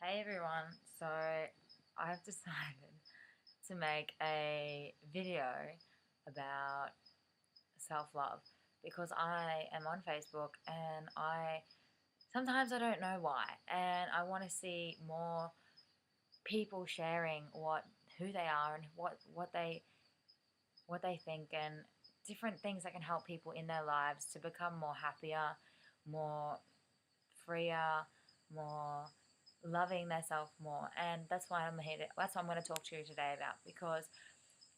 Hey everyone, so I've decided to make a video about self-love because I am on Facebook and I sometimes I don't know why, and I want to see more people sharing who they are and what they think, and different things that can help people in their lives to become more happier, more freer, more loving themselves more. And that's why I'm here. That's what I'm going to talk to you today about, because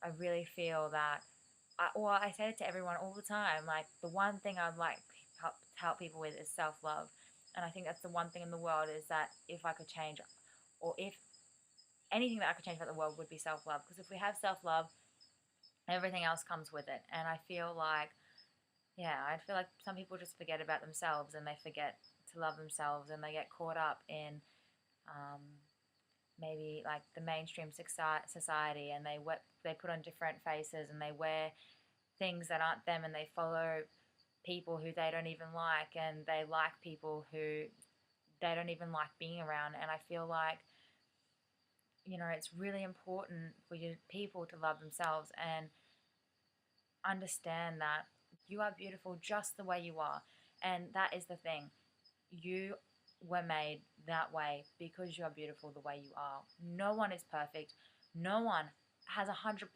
I really feel that. I say it to everyone all the time. Like, the one thing I'd like to help people with is self love, and I think that's the one thing in the world is that if I could change, or if anything that I could change about the world would be self love. Because if we have self love, everything else comes with it. And I feel like, yeah, I feel like some people just forget about themselves and they forget to love themselves, and they get caught up in um, maybe like the mainstream society, and they put on different faces and they wear things that aren't them, and they follow people who they don't even like, and they like people who they don't even like being around. And I feel like, it's really important for you people to love themselves and understand that you are beautiful just the way you are. And that is the thing. You were made that way because you are beautiful the way you are. No one is perfect. No one has 100%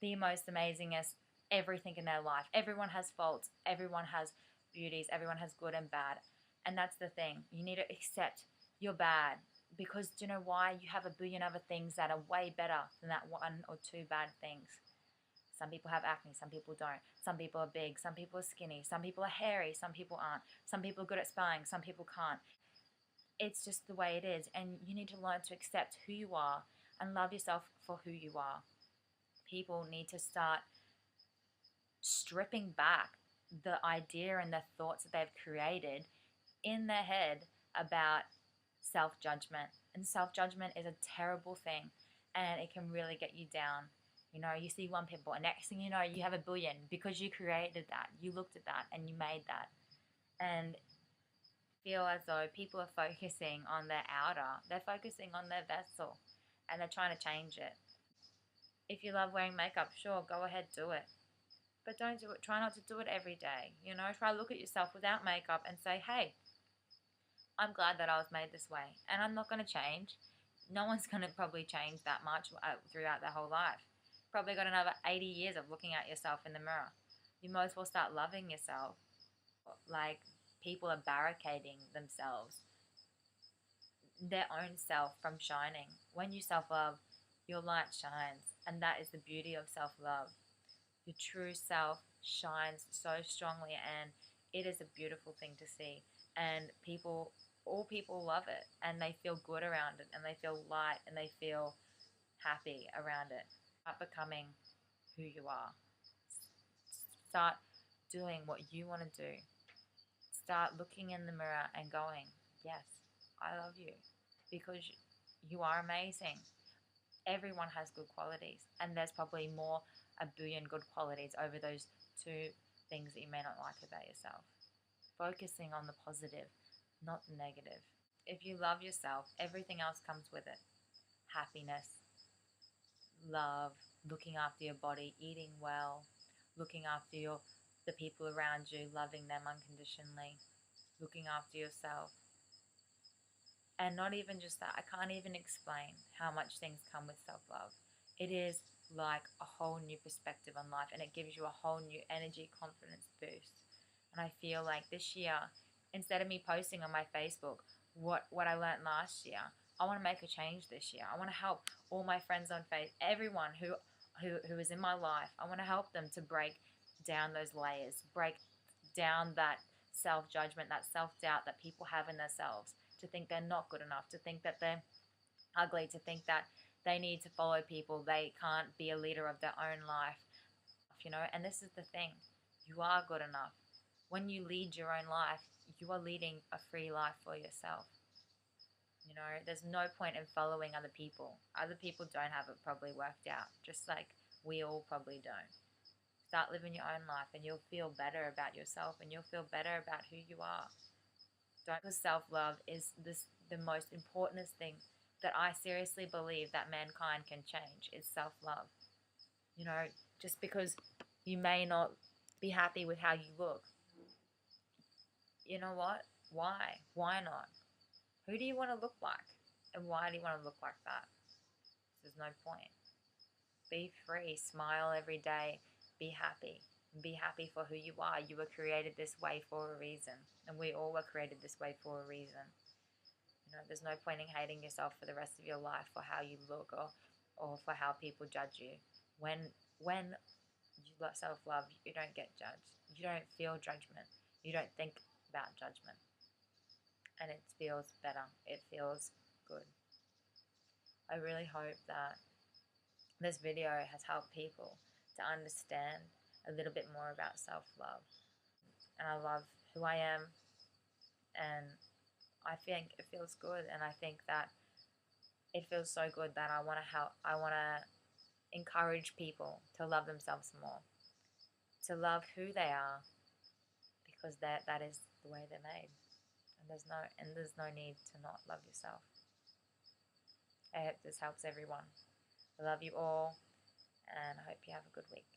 the most amazingest everything in their life. Everyone has faults. Everyone has beauties. Everyone has good and bad. And that's the thing. You need to accept you're bad, because do you know why? You have a billion other things that are way better than that one or two bad things. Some people have acne, some people don't. Some people are big, some people are skinny, some people are hairy, some people aren't. Some people are good at spelling, some people can't. It's just the way it is, and you need to learn to accept who you are and love yourself for who you are. People need to start stripping back the idea and the thoughts that they've created in their head about self judgment. And self judgment is a terrible thing, and it can really get you down. You see one pimple, and next thing you know, you have a billion because you created that. You looked at that and you made that. And feel as though people are focusing on their outer, they're focusing on their vessel, and they're trying to change it. If you love wearing makeup, sure, go ahead, do it. But don't do it. Try not to do it every day. Try to look at yourself without makeup and say, hey, I'm glad that I was made this way, and I'm not going to change. No one's going to probably change that much throughout their whole life. Probably got another 80 years of looking at yourself in the mirror. You might as well start loving yourself. Like, people are barricading themselves, their own self, from shining. When you self love, your light shines, and that is the beauty of self love. Your true self shines so strongly, and it is a beautiful thing to see. And all people love it, and they feel good around it, and they feel light, and they feel happy around it. Start becoming who you are. Start doing what you want to do. Start looking in the mirror and going, yes, I love you, because you are amazing. Everyone has good qualities, and there's probably a billion good qualities over those two things that you may not like about yourself. Focusing on the positive, not the negative. If you love yourself, everything else comes with it. Happiness, love, looking after your body, eating well, looking after the people around you, loving them unconditionally, looking after yourself. And not even just that, I can't even explain how much things come with self-love. It is like a whole new perspective on life, and it gives you a whole new energy, confidence boost. And I feel like this year, instead of me posting on my Facebook what I learned last year, I want to make a change this year. I want to help all my friends on Facebook, everyone who is in my life. I want to help them to break down those layers, break down that self-judgment, that self-doubt that people have in themselves, to think they're not good enough, to think that they're ugly, to think that they need to follow people, they can't be a leader of their own life, And this is the thing, you are good enough. When you lead your own life, you are leading a free life for yourself. There's no point in following other people. Other people don't have it probably worked out, just like we all probably don't. Start living your own life, and you'll feel better about yourself, and you'll feel better about who you are. Don't, because self-love is the most important thing that I seriously believe that mankind can change is self-love. You know, just because you may not be happy with how you look, you know what? Why? Why not? Who do you want to look like? And why do you want to look like that? There's no point. Be free, smile every day, be happy. Be happy for who you are. You were created this way for a reason. And we all were created this way for a reason. You know, there's no point in hating yourself for the rest of your life for how you look or for how people judge you. When you self-love, you don't get judged. You don't feel judgment. You don't think about judgment. And it feels better. It feels good. I really hope that this video has helped people to understand a little bit more about self-love. And I love who I am, and I think it feels good, and I think that it feels so good that I want to help. I want to encourage people to love themselves more, to love who they are, because that is the way they're made, and there's no need to not love yourself. I hope this helps everyone. I love you all, and I hope you have a good week.